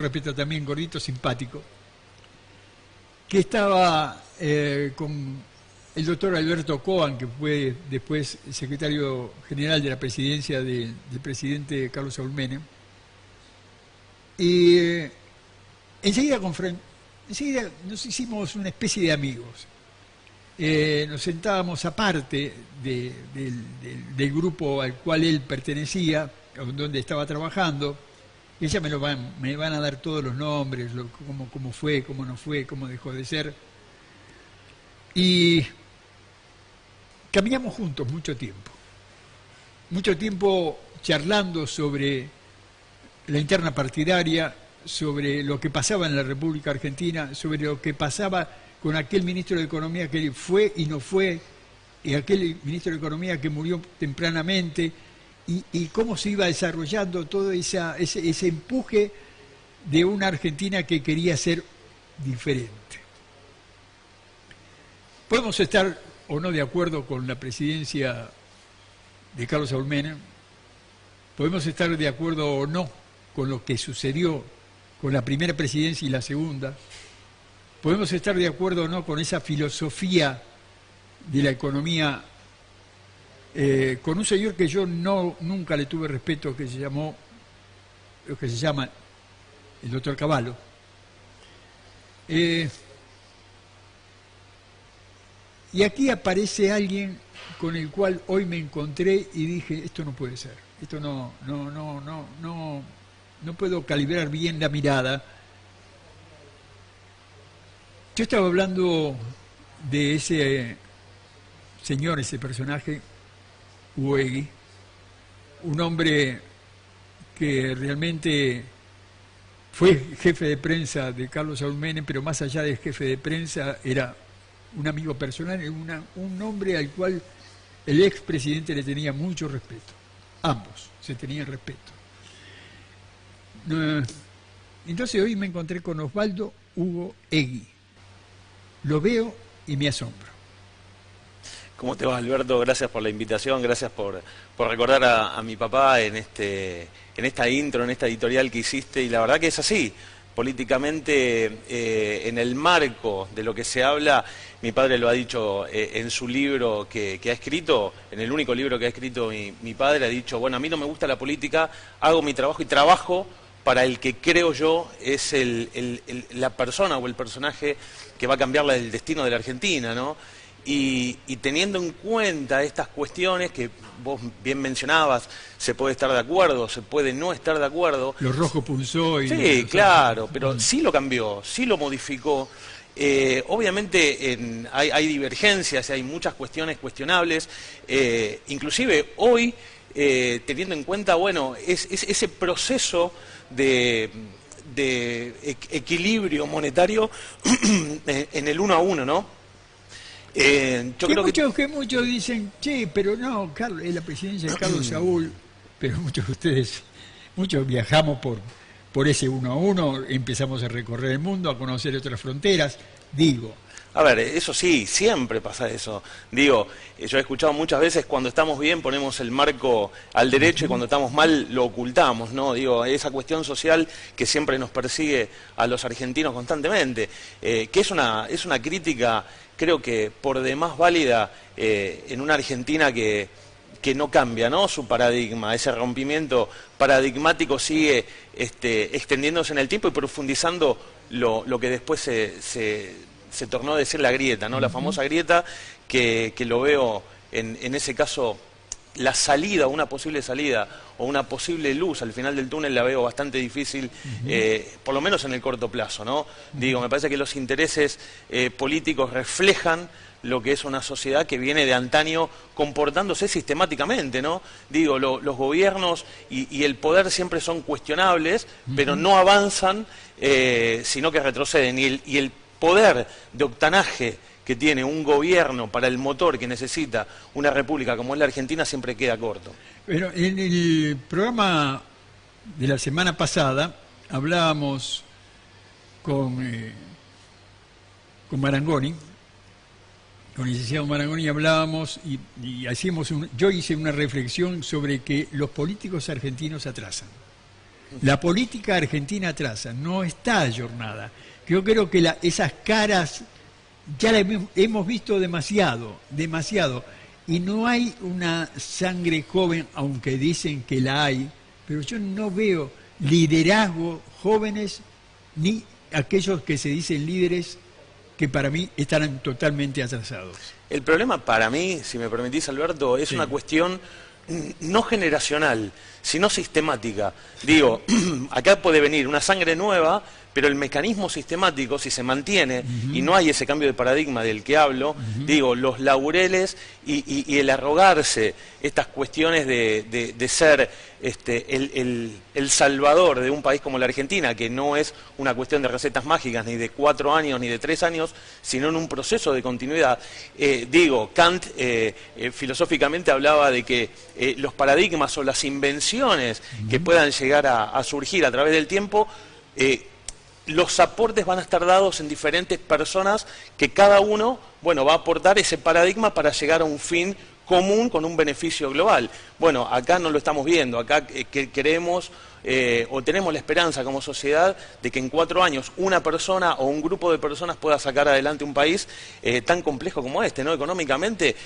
respeto también, gordito, simpático, que estaba con el doctor Alberto Coan, que fue después secretario general de la presidencia del presidente Carlos Saúl Menem, y enseguida nos hicimos una especie de amigos. Nos sentábamos aparte del grupo al cual él pertenecía, donde estaba trabajando. Ella me van a dar todos los nombres, cómo fue, cómo no fue, cómo dejó de ser. Y caminamos juntos mucho tiempo charlando sobre la interna partidaria, sobre lo que pasaba en la República Argentina, sobre lo que pasaba con aquel ministro de Economía que fue y no fue, y aquel ministro de Economía que murió tempranamente, y cómo se iba desarrollando todo ese empuje de una Argentina que quería ser diferente. Podemos estar o no de acuerdo con la presidencia de Carlos Saúl Menem, podemos estar de acuerdo o no con lo que sucedió con la primera presidencia y la segunda, podemos estar de acuerdo o no con esa filosofía de la economía, con un señor que yo nunca le tuve respeto, que se llama el doctor Cavallo. Y aquí aparece alguien con el cual hoy me encontré y dije, esto no puede ser, esto no puedo calibrar bien la mirada. Yo estaba hablando de ese señor, ese personaje, Uegui, un hombre que realmente fue jefe de prensa de Carlos Saúl Menem, pero más allá de jefe de prensa era un amigo personal, un hombre al cual el expresidente le tenía mucho respeto. Ambos se tenían respeto. Entonces hoy me encontré con Osvaldo Hugo Egui. Lo veo y me asombro. ¿Cómo te va, Alberto? Gracias por la invitación, gracias por recordar a mi papá en esta intro, en esta editorial que hiciste, y la verdad que es así. Políticamente, en el marco de lo que se habla, mi padre lo ha dicho en su libro que ha escrito, en el único libro que ha escrito mi padre, ha dicho, bueno, a mí no me gusta la política, hago mi trabajo y trabajo para el que creo yo es la persona o el personaje que va a cambiar el destino de la Argentina, ¿no? Y teniendo en cuenta estas cuestiones que vos bien mencionabas, se puede estar de acuerdo, se puede no estar de acuerdo. Lo rojo punzó y... Sí, claro, pero sí lo cambió, sí lo modificó. Obviamente hay divergencias, hay muchas cuestiones cuestionables, inclusive hoy, teniendo en cuenta, bueno, ese proceso de equilibrio monetario en el 1 a 1, ¿no? Muchos dicen, sí, pero no, Carlos, es la presidencia de Carlos Saúl, pero muchos de ustedes, muchos viajamos por ese 1 a 1, empezamos a recorrer el mundo, a conocer otras fronteras, digo. A ver, eso sí, siempre pasa eso. Digo, yo he escuchado muchas veces, cuando estamos bien ponemos el marco al derecho y cuando estamos mal lo ocultamos, ¿no? Digo, esa cuestión social que siempre nos persigue a los argentinos constantemente, que es una crítica, creo que por demás válida, en una Argentina que no cambia, ¿no? Su paradigma, ese rompimiento paradigmático sigue extendiéndose en el tiempo y profundizando lo que después se tornó a decir la grieta, ¿no? La famosa grieta que lo veo en ese caso, la salida, una posible salida o una posible luz al final del túnel la veo bastante difícil, por lo menos en el corto plazo, ¿no? Digo, me parece que los intereses políticos reflejan lo que es una sociedad que viene de antaño comportándose sistemáticamente, ¿no? Digo, los gobiernos y el poder siempre son cuestionables, pero no avanzan, sino que retroceden, y el poder de octanaje que tiene un gobierno para el motor que necesita una república como es la Argentina siempre queda corto. Pero en el programa de la semana pasada hablábamos con Marangoni, con el licenciado Marangoni, hablábamos y hacíamos yo hice una reflexión sobre que los políticos argentinos atrasan. La política argentina atrasa, no está ayornada. Yo creo que esas caras ya las hemos visto demasiado, y no hay una sangre joven, aunque dicen que la hay, pero yo no veo liderazgo jóvenes ni aquellos que se dicen líderes, que para mí están totalmente atrasados. El problema para mí, si me permitís, Alberto, es una cuestión no generacional, sino sistemática. Digo, acá puede venir una sangre nueva, pero el mecanismo sistemático, si se mantiene, y no hay ese cambio de paradigma del que hablo, digo, los laureles y el arrogarse estas cuestiones de ser el salvador de un país como la Argentina, que no es una cuestión de recetas mágicas, ni de 4 años, ni de 3 años, sino en un proceso de continuidad. Digo, Kant filosóficamente hablaba de que los paradigmas o las invenciones que puedan llegar a surgir a través del tiempo, los aportes van a estar dados en diferentes personas que cada uno, bueno, va a aportar ese paradigma para llegar a un fin común con un beneficio global. Bueno, acá no lo estamos viendo, acá queremos o tenemos la esperanza como sociedad de que en 4 años una persona o un grupo de personas pueda sacar adelante un país tan complejo como este, ¿no? Económicamente,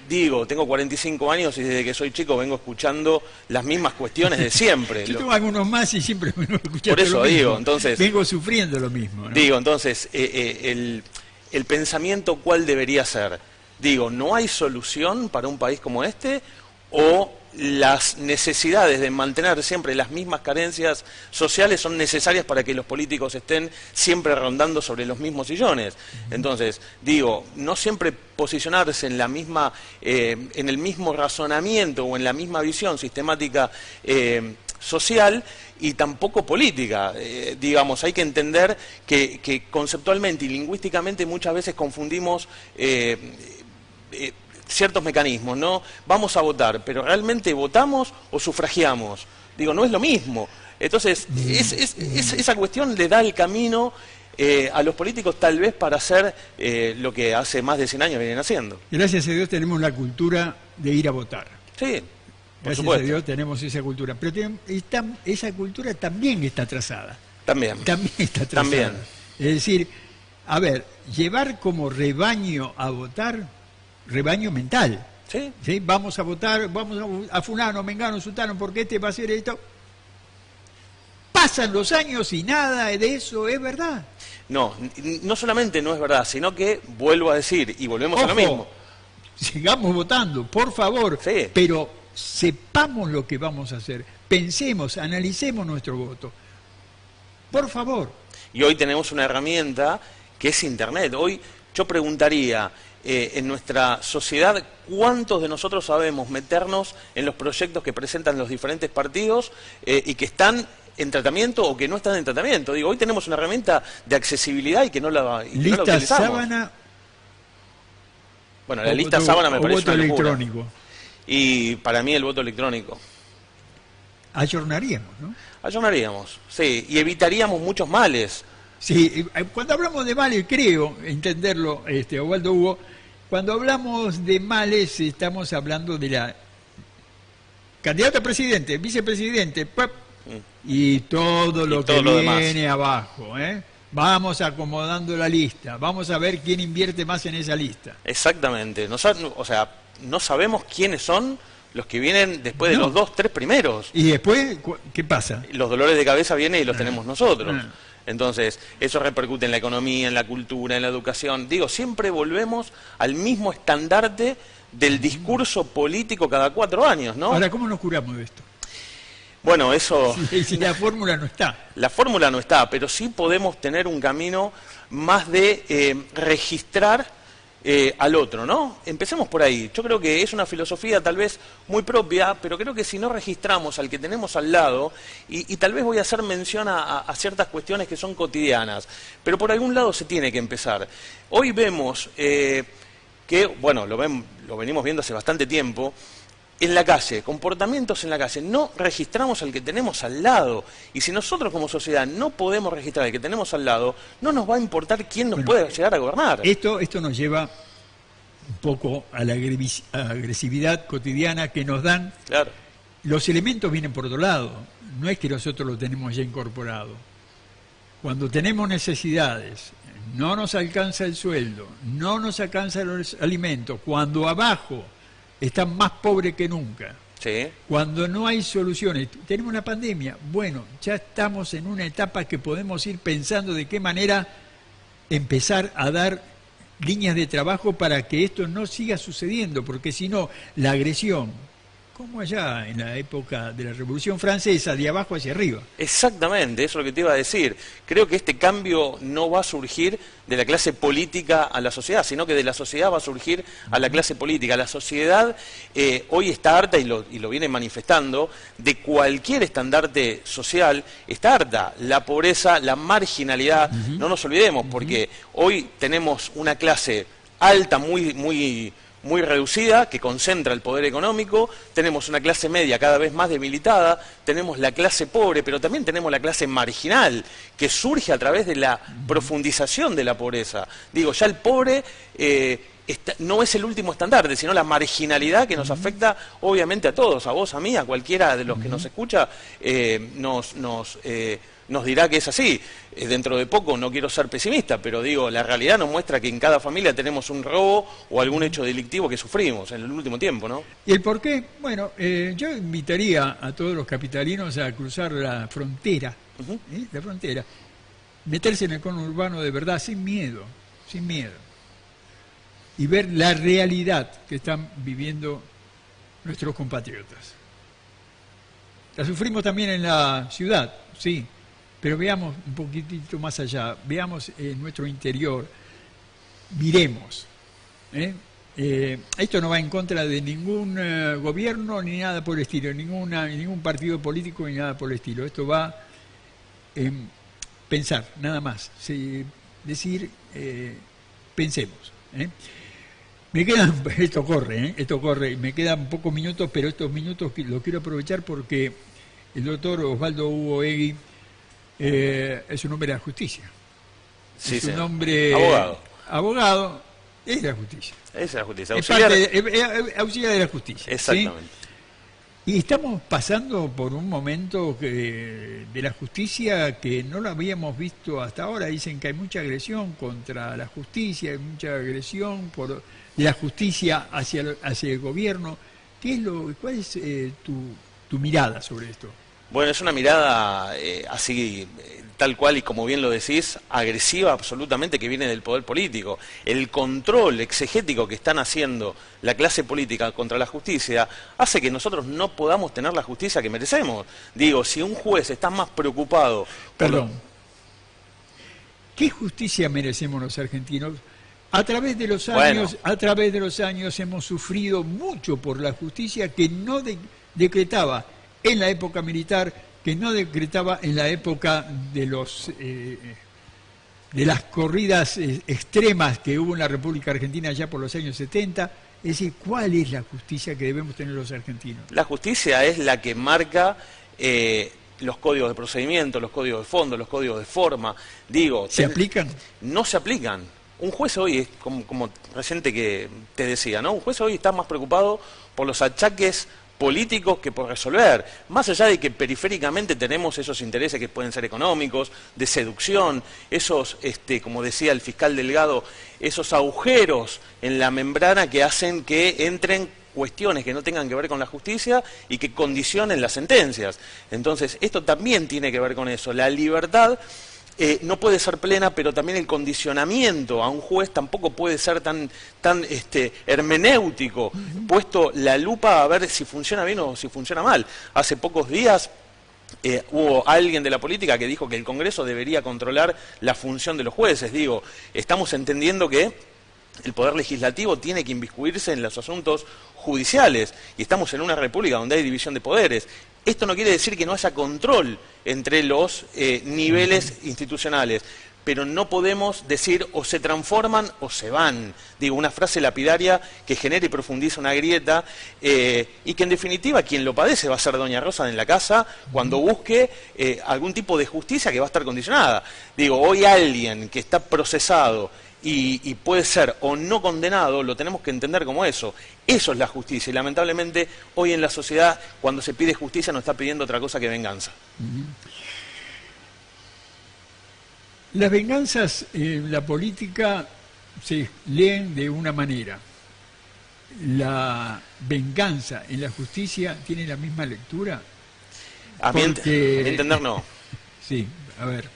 digo, tengo 45 años y desde que soy chico vengo escuchando las mismas cuestiones de siempre. Yo tengo algunos más y siempre vengo escuchando por eso lo mismo. Digo, entonces, vengo sufriendo lo mismo, ¿no? Digo, entonces, el pensamiento, ¿cuál debería ser? Digo, ¿no hay solución para un país como este? ¿O las necesidades de mantener siempre las mismas carencias sociales son necesarias para que los políticos estén siempre rondando sobre los mismos sillones? Entonces, digo, no siempre posicionarse en la misma, en el mismo razonamiento o en la misma visión sistemática social y tampoco política. Digamos, hay que entender que conceptualmente y lingüísticamente muchas veces confundimos ciertos mecanismos, ¿no? Vamos a votar, pero ¿realmente votamos o sufragiamos? Digo, no es lo mismo. Entonces, esa cuestión le da el camino a los políticos tal vez para hacer lo que hace más de 100 años vienen haciendo. Gracias a Dios tenemos la cultura de ir a votar. Sí, por Gracias supuesto. a Dios tenemos esa cultura. Pero esa cultura también está atrasada. También está atrasada. También. Es decir, a ver, llevar como rebaño a votar, rebaño mental. ¿Sí? ¿Sí? Vamos a votar, vamos a fulano, mengano, sultano, porque este va a hacer esto. Pasan los años y nada de eso es verdad. No, no solamente no es verdad, sino que, vuelvo a decir, y volvemos a lo Ojo, mismo. sigamos votando, por favor, Sí. pero sepamos lo que vamos a hacer, pensemos, analicemos nuestro voto. Por favor. Y hoy tenemos una herramienta que es Internet. Hoy yo preguntaría, en nuestra sociedad, ¿cuántos de nosotros sabemos meternos en los proyectos que presentan los diferentes partidos y que están en tratamiento o que no están en tratamiento? Digo, hoy tenemos una herramienta de accesibilidad y que no la, Lista utilizamos. sábana. Bueno, la lista sábana me parece voto una locura. electrónico. Y para mí el voto electrónico. Ayornaríamos, ¿no? Ayornaríamos, sí, y evitaríamos muchos males. Sí, cuando hablamos de males, creo entenderlo, Osvaldo Hugo, cuando hablamos de males estamos hablando de la candidato a presidente, vicepresidente, y todo lo que viene abajo, ¿eh? Vamos acomodando la lista, vamos a ver quién invierte más en esa lista. Exactamente, o sea, no sabemos quiénes son los que vienen después de los 2, 3 primeros. ¿Y después qué pasa? Los dolores de cabeza vienen y los tenemos nosotros. Entonces, eso repercute en la economía, en la cultura, en la educación. Digo, siempre volvemos al mismo estandarte del discurso político cada 4 años, ¿no? Ahora, ¿cómo nos curamos de esto? Bueno, eso... Si la fórmula no está. La fórmula no está, pero sí podemos tener un camino más de registrar al otro, ¿no? Empecemos por ahí. Yo creo que es una filosofía tal vez muy propia, pero creo que si no registramos al que tenemos al lado, y tal vez voy a hacer mención a ciertas cuestiones que son cotidianas, pero por algún lado se tiene que empezar. Hoy vemos que, bueno, lo venimos viendo hace bastante tiempo, en la calle, comportamientos en la calle, no registramos al que tenemos al lado. Y si nosotros como sociedad no podemos registrar al que tenemos al lado, no nos va a importar quién nos puede llegar a gobernar. Esto nos lleva un poco a la agresividad cotidiana que nos dan. Claro. Los elementos vienen por otro lado. no es que nosotros lo tenemos ya incorporado. Cuando tenemos necesidades, no nos alcanza el sueldo, no nos alcanzan los alimentos, cuando abajo están más pobres que nunca, Sí. cuando no hay soluciones, tenemos una pandemia, bueno, ya estamos en una etapa que podemos ir pensando de qué manera empezar a dar líneas de trabajo para que esto no siga sucediendo, porque si no, la agresión, como allá en la época de la Revolución Francesa, de abajo hacia arriba. Exactamente, eso es lo que te iba a decir. Creo que este cambio no va a surgir de la clase política a la sociedad, sino que de la sociedad va a surgir a la clase política. La sociedad hoy está harta, y lo viene manifestando, de cualquier estandarte social, está harta. La pobreza, la marginalidad, no nos olvidemos, porque hoy tenemos una clase alta, muy reducida, que concentra el poder económico, tenemos una clase media cada vez más debilitada, tenemos la clase pobre, pero también tenemos la clase marginal, que surge a través de la profundización de la pobreza. Digo, ya el pobre no es el último estandarte, sino la marginalidad que nos afecta obviamente a todos, a vos, a mí, a cualquiera de los que nos escucha, nos dirá que es así. Dentro de poco, no quiero ser pesimista, pero digo, la realidad nos muestra que en cada familia tenemos un robo o algún hecho delictivo que sufrimos en el último tiempo, ¿no? ¿Y el por qué? Bueno, yo invitaría a todos los capitalinos a cruzar la frontera, la frontera, meterse en el conurbano de verdad, sin miedo, y ver la realidad que están viviendo nuestros compatriotas. La sufrimos también en la ciudad, sí, pero veamos un poquitito más allá, veamos nuestro interior, miremos. Esto no va en contra de ningún gobierno ni nada por el estilo, ningún partido político ni nada por el estilo. Esto va en pensar, nada más. Decir, pensemos. Me quedan, esto corre, me quedan pocos minutos, pero estos minutos los quiero aprovechar porque el doctor Osvaldo Hugo Egui es un hombre de la justicia. Sí, es un sí. hombre abogado, es de la justicia. Es la justicia. Auxiliar de la justicia. Exactamente. ¿Sí? Y estamos pasando por un momento de la justicia que no lo habíamos visto hasta ahora. Dicen que hay mucha agresión contra la justicia, hay mucha agresión de la justicia hacia el gobierno. ¿Cuál es tu mirada sobre esto? Bueno, es una mirada así, tal cual y como bien lo decís, agresiva absolutamente, que viene del poder político. El control exegético que están haciendo la clase política contra la justicia hace que nosotros no podamos tener la justicia que merecemos. Digo, si un juez está más preocupado... ¿Qué justicia merecemos los argentinos? A través de los años hemos sufrido mucho por la justicia que no decretaba en la época militar, que no decretaba en la época de las corridas extremas que hubo en la República Argentina ya por los años 70. Es decir, ¿cuál es la justicia que debemos tener los argentinos? La justicia es la que marca los códigos de procedimiento, los códigos de fondo, los códigos de forma. Digo, ¿se aplican? No se aplican. Un juez hoy, es como reciente que te decía, ¿no? Un juez hoy está más preocupado por los achaques políticos que por resolver, más allá de que periféricamente tenemos esos intereses que pueden ser económicos, de seducción, esos, como decía el fiscal Delgado, esos agujeros en la membrana que hacen que entren cuestiones que no tengan que ver con la justicia y que condicionen las sentencias. Entonces, esto también tiene que ver con eso. La libertad no puede ser plena, pero también el condicionamiento a un juez tampoco puede ser tan hermenéutico, puesto la lupa a ver si funciona bien o si funciona mal. Hace pocos días hubo alguien de la política que dijo que el Congreso debería controlar la función de los jueces. Digo, estamos entendiendo que el Poder Legislativo tiene que inmiscuirse en los asuntos judiciales y estamos en una república donde hay división de poderes. Esto no quiere decir que no haya control entre los niveles institucionales, pero no podemos decir o se transforman o se van. Digo, una frase lapidaria que genera y profundiza una grieta y que en definitiva quien lo padece va a ser doña Rosa en la casa cuando busque algún tipo de justicia que va a estar condicionada. Digo, hoy alguien que está procesado y puede ser o no condenado, lo tenemos que entender como eso. Eso es la justicia. Y lamentablemente hoy en la sociedad, cuando se pide justicia, nos está pidiendo otra cosa que venganza. Las venganzas en la política se leen de una manera. ¿La venganza en la justicia tiene la misma lectura? A mi entender no. Sí, a ver.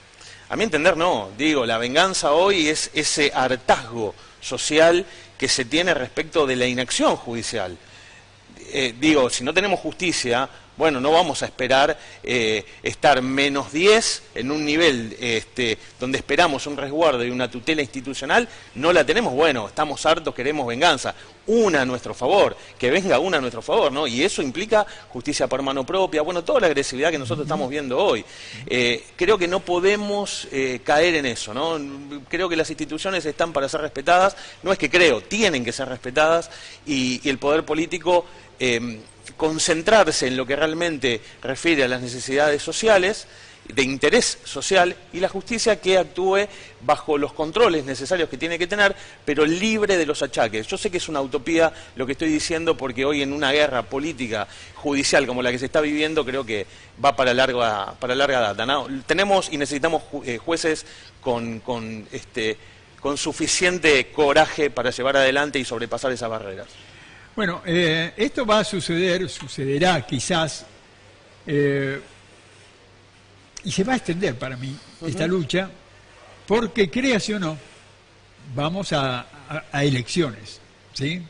A mi entender no. Digo, la venganza hoy es ese hartazgo social que se tiene respecto de la inacción judicial. Digo, si no tenemos justicia, bueno, no vamos a esperar estar -10 en un nivel donde esperamos un resguardo y una tutela institucional, no la tenemos, bueno, estamos hartos, queremos venganza. Una a nuestro favor, que venga una a nuestro favor, ¿no? Y eso implica justicia por mano propia, bueno, toda la agresividad que nosotros estamos viendo hoy. Creo que no podemos caer en eso, ¿no? Creo que las instituciones están para ser respetadas, no es que creo, tienen que ser respetadas, y el poder político concentrarse en lo que realmente refiere a las necesidades sociales, de interés social, y la justicia que actúe bajo los controles necesarios que tiene que tener, pero libre de los achaques. Yo sé que es una utopía lo que estoy diciendo, porque hoy en una guerra política judicial como la que se está viviendo, creo que va para larga data, ¿no? Tenemos y necesitamos jueces con suficiente coraje para llevar adelante y sobrepasar esas barreras. Bueno, esto va a sucederá quizás, y se va a extender para mí esta lucha, porque créase o no, vamos a elecciones, ¿sí?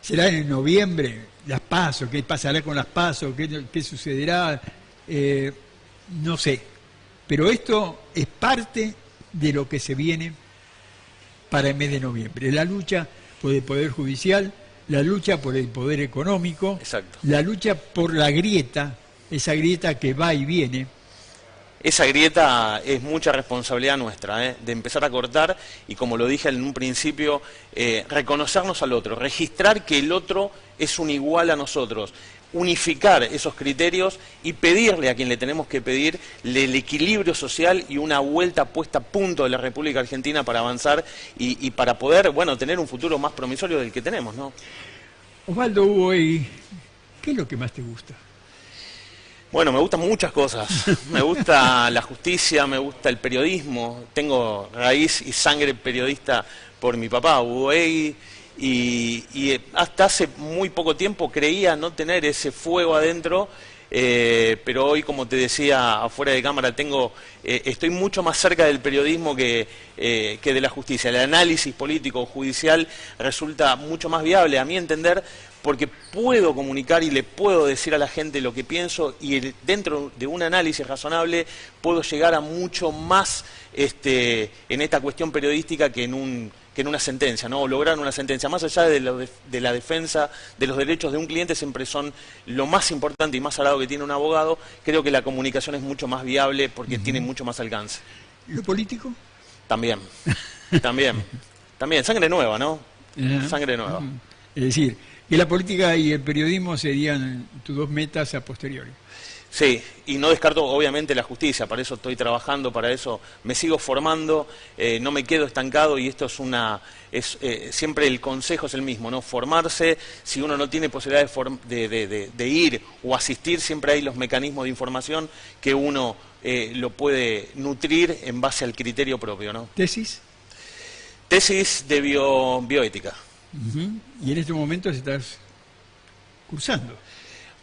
Será en noviembre, las PASO, ¿qué pasará con las PASO? ¿Qué sucederá? No sé, pero esto es parte de lo que se viene para el mes de noviembre, la lucha por el Poder Judicial, la lucha por el poder económico, exacto, la lucha por la grieta, esa grieta que va y viene. Esa grieta es mucha responsabilidad nuestra, de empezar a cortar y, como lo dije en un principio, reconocernos al otro, registrar que el otro es un igual a nosotros, unificar esos criterios y pedirle a quien le tenemos que pedir el equilibrio social y una vuelta puesta a punto de la República Argentina para avanzar y para poder, bueno, tener un futuro más promisorio del que tenemos, ¿no? Osvaldo Uegui, ¿qué es lo que más te gusta? Bueno, me gustan muchas cosas. Me gusta la justicia, me gusta el periodismo. Tengo raíz y sangre periodista por mi papá, Uegui. Y hasta hace muy poco tiempo creía no tener ese fuego adentro, pero hoy, como te decía afuera de cámara, estoy mucho más cerca del periodismo que de la justicia. El análisis político judicial resulta mucho más viable, a mi entender, porque puedo comunicar y le puedo decir a la gente lo que pienso, y dentro de un análisis razonable puedo llegar a mucho más en esta cuestión periodística que en una sentencia, ¿no? Lograr una sentencia, más allá de la defensa de los derechos de un cliente, siempre son lo más importante y más sagrado que tiene un abogado. Creo que la comunicación es mucho más viable porque tiene mucho más alcance. ¿Lo político? También, sangre nueva, ¿no? Sangre nueva. Es decir, que la política y el periodismo serían tus dos metas a posteriori. Sí, y no descarto obviamente la justicia, para eso estoy trabajando, para eso me sigo formando, no me quedo estancado, y esto siempre el consejo es el mismo, ¿no? Formarse. Si uno no tiene posibilidad de ir o asistir, siempre hay los mecanismos de información que uno lo puede nutrir en base al criterio propio, ¿no? ¿Tesis? Tesis de bioética. Y en este momento estás cursando.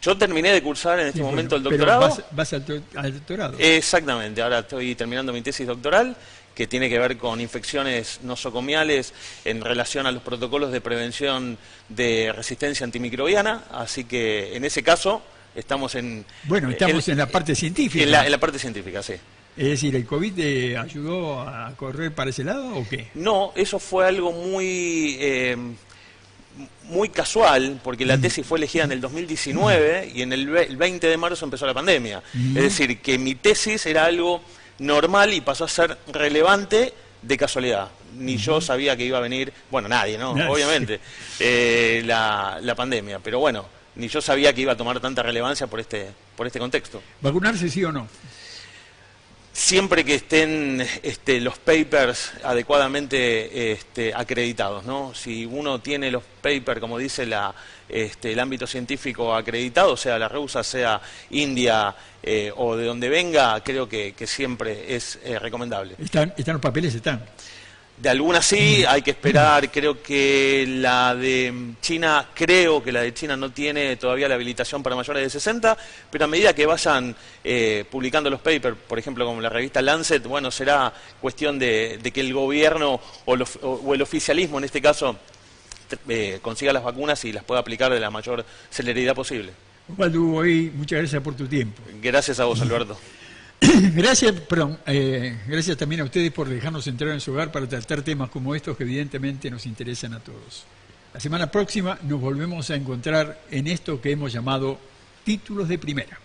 Yo terminé de cursar en este momento el doctorado. Pero vas al doctorado. Exactamente, ahora estoy terminando mi tesis doctoral, que tiene que ver con infecciones nosocomiales en relación a los protocolos de prevención de resistencia antimicrobiana, así que en ese caso estamos en... Bueno, estamos en la parte científica. En la parte científica, sí. Es decir, ¿el COVID te ayudó a correr para ese lado o qué? No, eso fue algo muy casual, porque la tesis fue elegida en el 2019 y en el 20 de marzo empezó la pandemia. Es decir, que mi tesis era algo normal y pasó a ser relevante de casualidad. Ni yo sabía que iba a venir, bueno, nadie, ¿no? Obviamente, la pandemia. Pero bueno, ni yo sabía que iba a tomar tanta relevancia por este contexto. ¿Vacunarse sí o no? siempre que estén los papers adecuadamente acreditados, ¿no? Si uno tiene los papers, como dice el ámbito científico acreditado, sea la REUSA, sea India o de donde venga, creo que siempre es recomendable. ¿Están los papeles? ¿Están? De algunas sí, hay que esperar, creo que la de China no tiene todavía la habilitación para mayores de 60, pero a medida que vayan publicando los papers, por ejemplo como la revista Lancet, bueno, será cuestión de que el gobierno o el oficialismo en este caso consiga las vacunas y las pueda aplicar de la mayor celeridad posible. Osvaldo Huegui, muchas gracias por tu tiempo. Gracias a vos, Alberto. Gracias también a ustedes por dejarnos entrar en su hogar para tratar temas como estos que evidentemente nos interesan a todos. La semana próxima nos volvemos a encontrar en esto que hemos llamado Títulos de Primera.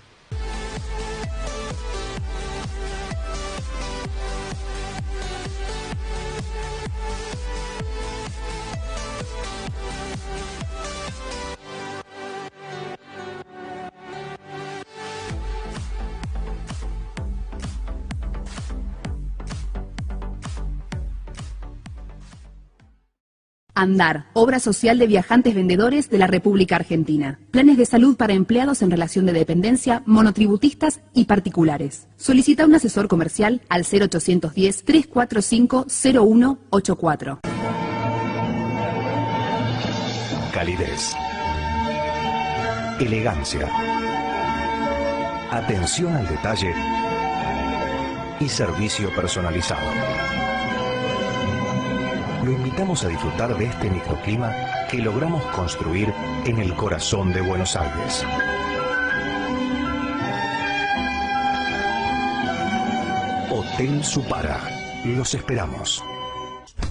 ANDAR, obra social de viajantes vendedores de la República Argentina. Planes de salud para empleados en relación de dependencia, monotributistas y particulares. Solicita un asesor comercial al 0810-345-0184. Calidez. Elegancia. Atención al detalle y servicio personalizado. Lo invitamos a disfrutar de este microclima que logramos construir en el corazón de Buenos Aires. Hotel Supara. Los esperamos.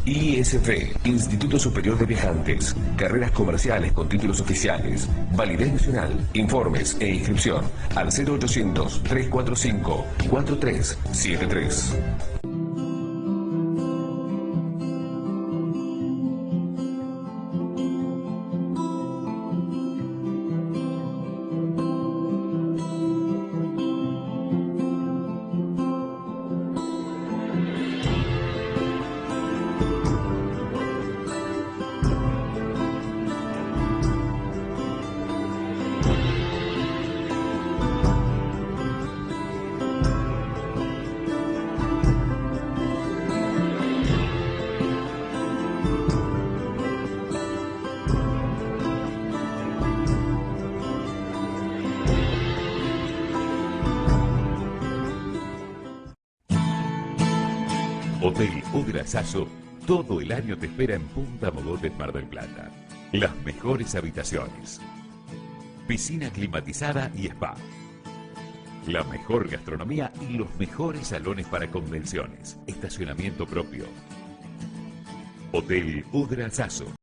ISF, Instituto Superior de Viajantes. Carreras comerciales con títulos oficiales. Validez nacional. Informes e inscripción al 0800-345-4373. Hotel Udrasazo, todo el año te espera en Punta Mogotes, Mar del Plata. Las mejores habitaciones, piscina climatizada y spa, la mejor gastronomía y los mejores salones para convenciones, estacionamiento propio. Hotel Udrasazo.